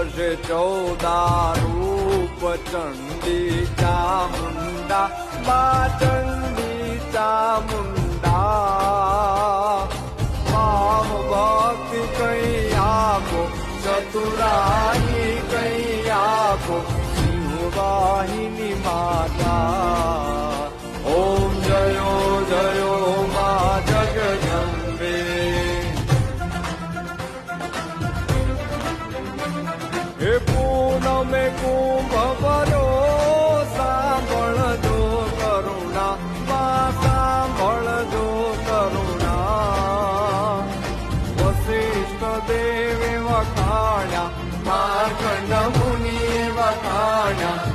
દશે 14 રૂપ ચંડી ચામુંડા બા ચંડી ચામુંડા ભાવ ભક્તિ કઈ આપો ચતુરાઈ કઈ આપો સિંહવાહિની માતા ઓમ જયો જયો મા જગદંબે હે પૂનમે કુંભ ભરો સાંભળજો કરુણા મા સાંભળજો કરુણા વસિષ્ઠ દેવે વખાણ્યા માર્કંડ મુનિએ વખાણ્યા